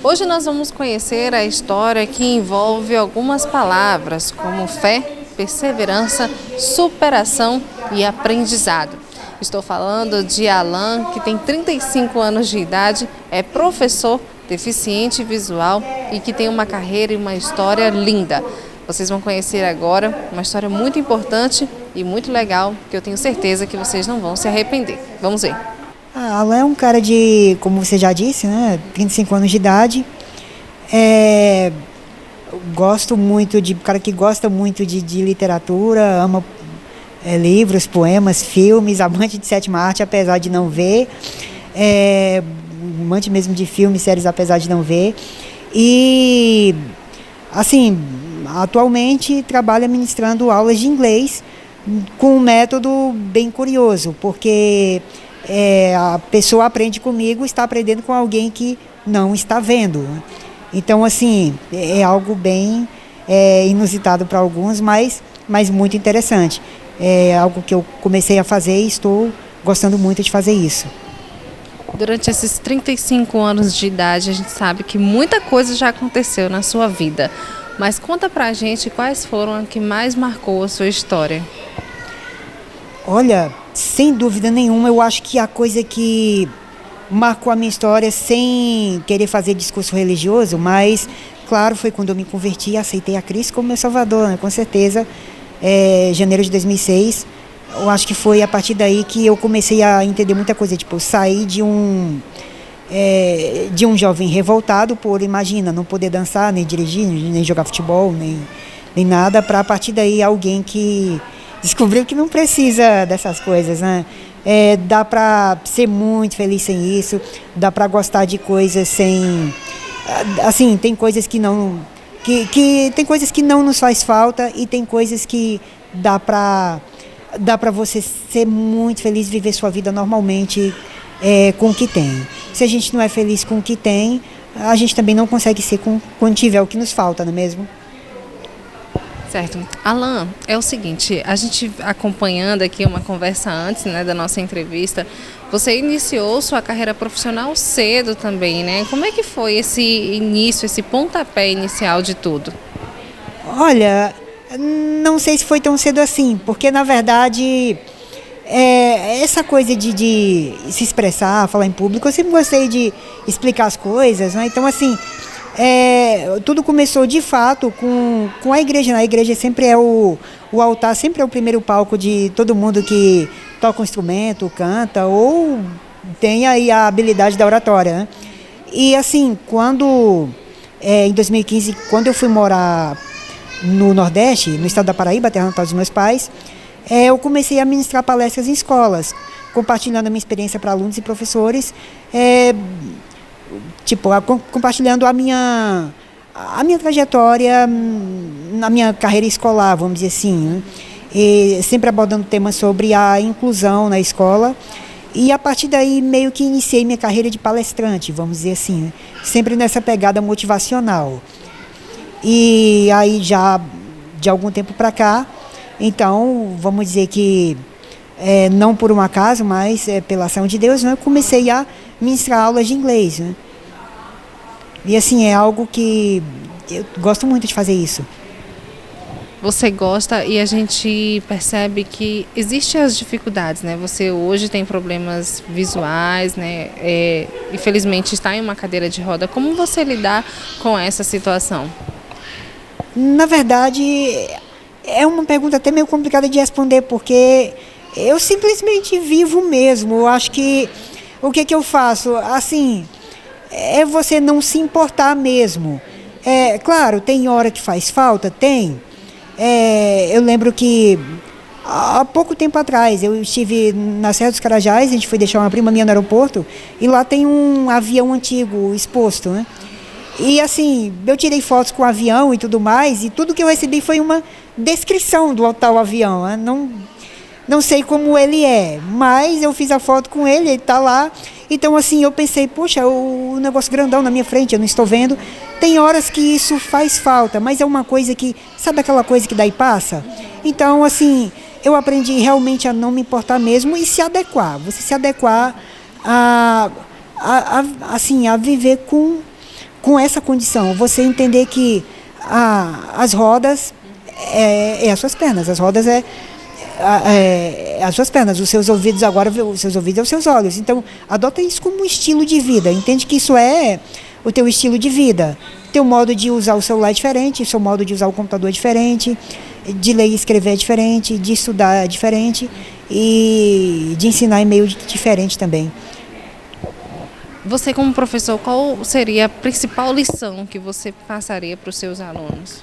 Hoje nós vamos conhecer a história que envolve algumas palavras como fé, perseverança, superação e aprendizado. Estou falando de Alan, que tem 35 anos de idade, é professor, deficiente visual e que tem uma carreira e uma história linda. Vocês vão conhecer agora uma história muito importante e muito legal, que eu tenho certeza que vocês não vão se arrepender. Vamos ver. Alan é um cara como você já disse, né, 35 anos de idade. Gosto muito de cara que gosta muito de literatura, ama livros, poemas, filmes, amante de sétima arte, apesar de não ver. Amante mesmo de filmes, séries, apesar de não ver. E, assim, atualmente trabalha ministrando aulas de inglês com um método bem curioso, porque a pessoa aprende comigo, está aprendendo com alguém que não está vendo. Então, assim, é algo bem inusitado para alguns, mas muito interessante. É algo que eu comecei a fazer e estou gostando muito de fazer isso. Durante esses 35 anos de idade, a gente sabe que muita coisa já aconteceu na sua vida. Mas conta pra gente quais foram as que mais marcou a sua história. Olha, sem dúvida nenhuma, eu acho que a coisa que marcou a minha história, sem querer fazer discurso religioso, mas, claro, foi quando eu me converti e aceitei a Cristo como meu Salvador, né? Com certeza, janeiro de 2006, eu acho que foi a partir daí que eu comecei a entender muita coisa, tipo, sair de um jovem revoltado por, imagina, não poder dançar, nem dirigir, nem jogar futebol, nem nada, para a partir daí alguém que descobriu que não precisa dessas coisas, né? Dá para ser muito feliz sem isso, dá para gostar de coisas sem... Assim, tem coisas que não... tem coisas que não nos faz falta e tem coisas que dá para você ser muito feliz, viver sua vida normalmente com o que tem. Se a gente não é feliz com o que tem, a gente também não consegue ser quando tiver o que nos falta, não é mesmo? Certo. Alan, é o seguinte, a gente acompanhando aqui uma conversa antes, né, da nossa entrevista, você iniciou sua carreira profissional cedo também, né? Como é que foi esse início, esse pontapé inicial de tudo? Olha, não sei se foi tão cedo assim, porque na verdade essa coisa de se expressar, falar em público, eu sempre gostei de explicar as coisas, né? Então, assim, tudo começou de fato com a igreja. A igreja sempre o altar sempre é o primeiro palco de todo mundo que toca um instrumento, canta ou tem aí a habilidade da oratória, né? E assim, em 2015, quando eu fui morar no Nordeste, no estado da Paraíba, terra natal dos meus pais, eu comecei a ministrar palestras em escolas, compartilhando a minha experiência para alunos e professores, compartilhando a minha trajetória na minha carreira escolar, vamos dizer assim, né? E sempre abordando temas sobre a inclusão na escola. E a partir daí meio que iniciei minha carreira de palestrante, vamos dizer assim, né? Sempre nessa pegada motivacional. E aí já de algum tempo para cá, então vamos dizer que não por um acaso, mas pela ação de Deus, né, eu comecei a ministrar aulas de inglês, né? E assim, é algo que eu gosto muito de fazer isso. Você gosta e a gente percebe que existem as dificuldades, né? Você hoje tem problemas visuais, né? Infelizmente está em uma cadeira de roda. Como você lidar com essa situação? Na verdade, é uma pergunta até meio complicada de responder, porque eu simplesmente vivo mesmo. Eu acho que o que eu faço, assim, é você não se importar mesmo. Claro, tem hora que faz falta, tem. Eu lembro que há pouco tempo atrás eu estive na Serra dos Carajás, a gente foi deixar uma prima minha no aeroporto e lá tem um avião antigo exposto, né? E assim, eu tirei fotos com o avião e tudo mais, e tudo que eu recebi foi uma descrição do tal avião, né? Não sei como ele é, mas eu fiz a foto com ele está lá. Então, assim, eu pensei, poxa, o negócio grandão na minha frente, eu não estou vendo. Tem horas que isso faz falta, mas é uma coisa que, sabe aquela coisa que dá e passa? Então, assim, eu aprendi realmente a não me importar mesmo e se adequar. Você se adequar a viver com com essa condição, você entender que as rodas é as suas pernas, as rodas as suas pernas, os seus ouvidos agora, os seus ouvidos é os seus olhos. Então, adota isso como um estilo de vida, entende que isso é o teu estilo de vida. Teu modo de usar o celular é diferente, seu modo de usar o computador é diferente, de ler e escrever é diferente, de estudar é diferente e de ensinar é meio diferente também. Você, como professor, qual seria a principal lição que você passaria para os seus alunos?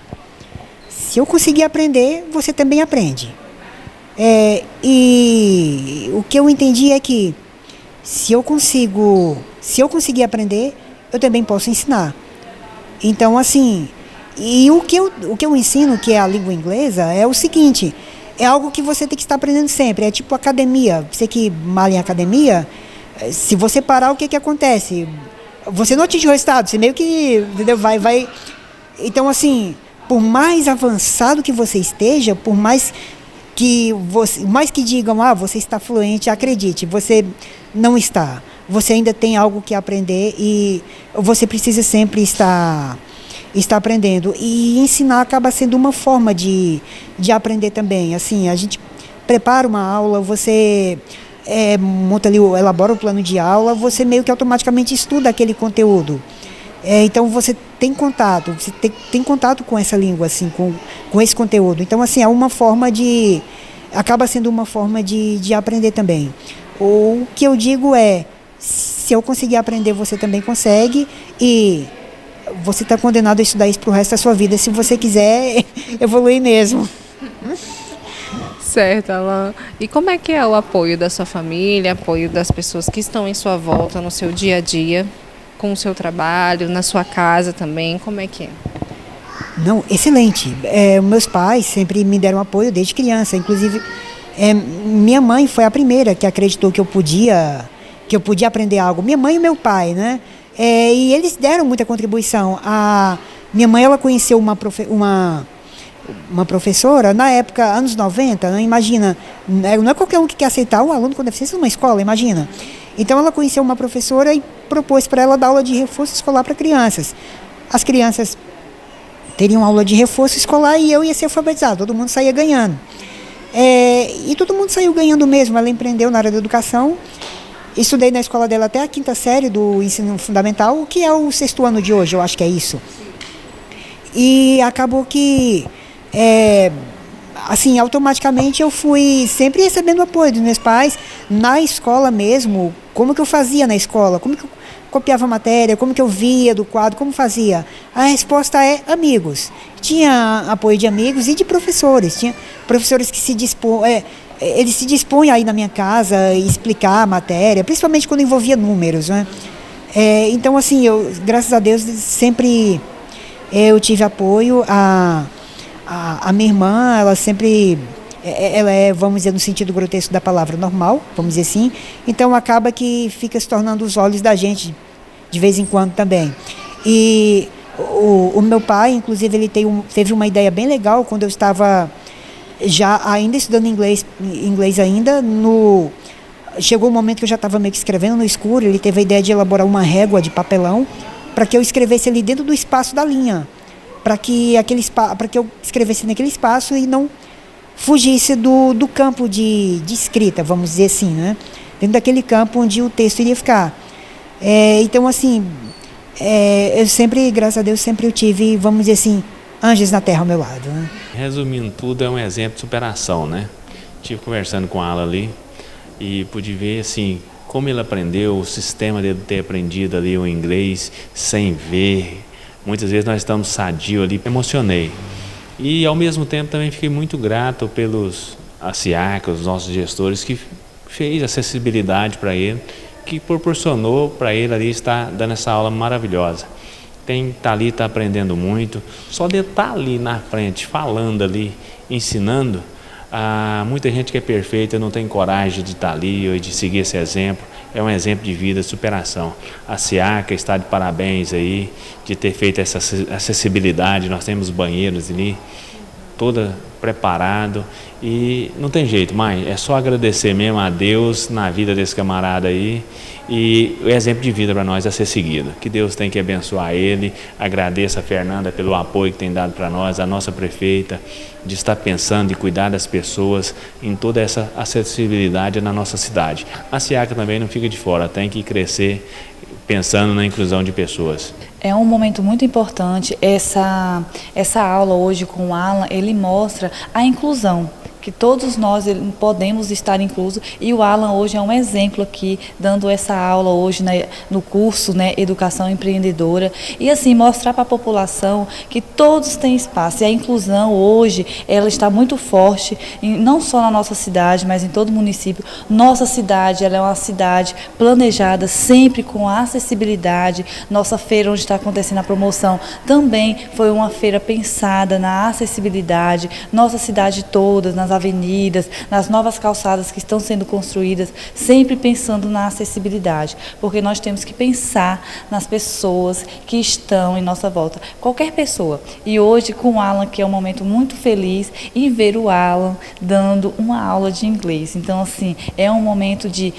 Se eu conseguir aprender, você também aprende. E o que eu entendi é que se eu conseguir aprender, eu também posso ensinar. Então, assim, e o que eu ensino, que é a língua inglesa, é o seguinte, é algo que você tem que estar aprendendo sempre, é tipo academia. Você que malha em academia, se você parar, o que acontece? Você não atinge o resultado, você meio que, entendeu? Vai. Então, assim, por mais avançado que você esteja, por mais que digam, você está fluente, acredite, você não está. Você ainda tem algo que aprender e você precisa sempre estar aprendendo. E ensinar acaba sendo uma forma de aprender também. Assim, a gente prepara uma aula, você monta ali, elabora o plano de aula, você meio que automaticamente estuda aquele conteúdo. Então você tem contato, tem contato com essa língua, assim, com esse conteúdo. Então, assim, acaba sendo uma forma de aprender também. O que eu digo é, se eu conseguir aprender, você também consegue, e você está condenado a estudar isso para o resto da sua vida, se você quiser evoluir mesmo. Certo, Alan. E como é que é o apoio da sua família, apoio das pessoas que estão em sua volta no seu dia a dia, com o seu trabalho, na sua casa também, como é que é? Não, excelente. Meus pais sempre me deram apoio desde criança, inclusive minha mãe foi a primeira que acreditou que eu podia aprender algo. Minha mãe e meu pai, né? E eles deram muita contribuição. A minha mãe, ela conheceu uma professora, na época, anos 90, né? Imagina, não é qualquer um que quer aceitar um aluno com deficiência numa escola, imagina. Então ela conheceu uma professora e propôs para ela dar aula de reforço escolar para crianças. As crianças teriam aula de reforço escolar e eu ia ser alfabetizado, todo mundo saía ganhando. E todo mundo saiu ganhando mesmo. Ela empreendeu na área da educação. Estudei na escola dela até a 5ª série do ensino fundamental, que é o 6º ano de hoje, eu acho que é isso. E acabou que, assim, automaticamente eu fui sempre recebendo apoio dos meus pais, na escola mesmo, como que eu fazia na escola, como que eu copiava a matéria, como que eu via do quadro, como fazia. A resposta é amigos. Tinha apoio de amigos e de professores. Tinha professores que eles se dispõem a ir na minha casa e explicar a matéria, principalmente quando envolvia números, né? Então, assim, graças a Deus, sempre eu tive apoio. A minha irmã, ela sempre, ela vamos dizer, no sentido grotesco da palavra, normal, vamos dizer assim. Então, acaba que fica se tornando os olhos da gente, de vez em quando também. E o meu pai, inclusive, ele teve uma ideia bem legal quando eu estava ainda estudando inglês ainda, chegou um momento que eu já estava meio que escrevendo no escuro. Ele teve a ideia de elaborar uma régua de papelão para que eu escrevesse ali dentro do espaço da linha, para que eu escrevesse naquele espaço e não fugisse do campo de escrita, vamos dizer assim, né? Dentro daquele campo onde o texto iria ficar. Então, assim, eu sempre, graças a Deus, sempre eu tive, vamos dizer assim, anjos na terra ao meu lado, né? Resumindo tudo, é um exemplo de superação, né? Estive conversando com ela ali e pude ver, assim, como ele aprendeu, o sistema dele ter aprendido ali o inglês sem ver. Muitas vezes nós estamos sadios ali, emocionei. E, ao mesmo tempo, também fiquei muito grato pelos SIAC, os nossos gestores, que fez acessibilidade para ele, que proporcionou para ele ali estar dando essa aula maravilhosa. Tá ali, está aprendendo muito. Só de estar ali na frente, falando ali, ensinando, muita gente que é perfeita não tem coragem de estar ali ou de seguir esse exemplo. É um exemplo de vida, de superação. A SIAC está de parabéns aí, de ter feito essa acessibilidade. Nós temos banheiros ali toda preparado e não tem jeito, mãe, é só agradecer mesmo a Deus na vida desse camarada aí, e o exemplo de vida para nós é ser seguido, que Deus tem que abençoar ele. Agradeço a Fernanda pelo apoio que tem dado para nós, a nossa prefeita, de estar pensando e cuidar das pessoas em toda essa acessibilidade na nossa cidade. A SIACA também não fica de fora, tem que crescer pensando na inclusão de pessoas. É um momento muito importante, essa aula hoje com o Alan, ele mostra a inclusão, que todos nós podemos estar inclusos, e o Alan hoje é um exemplo aqui, dando essa aula hoje no curso, né, Educação Empreendedora, e assim mostrar para a população que todos têm espaço, e a inclusão hoje, ela está muito forte, não só na nossa cidade, mas em todo o município. Nossa cidade, ela é uma cidade planejada, sempre com acessibilidade. Nossa feira, onde está acontecendo a promoção, também foi uma feira pensada na acessibilidade. Nossa cidade toda, nas avenidas, nas novas calçadas que estão sendo construídas, sempre pensando na acessibilidade, porque nós temos que pensar nas pessoas que estão em nossa volta, qualquer pessoa. E hoje com o Alan, que é um momento muito feliz em ver o Alan dando uma aula de inglês. Então, assim, é um momento de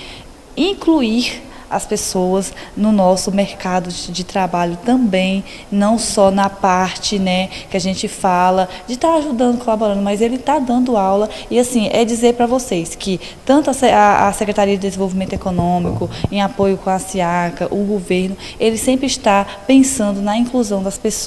incluir as pessoas no nosso mercado de trabalho também, não só na parte, né, que a gente fala de estar ajudando, colaborando, mas ele está dando aula. E assim, é dizer para vocês que tanto a Secretaria de Desenvolvimento Econômico, em apoio com a SIACA, o governo, ele sempre está pensando na inclusão das pessoas.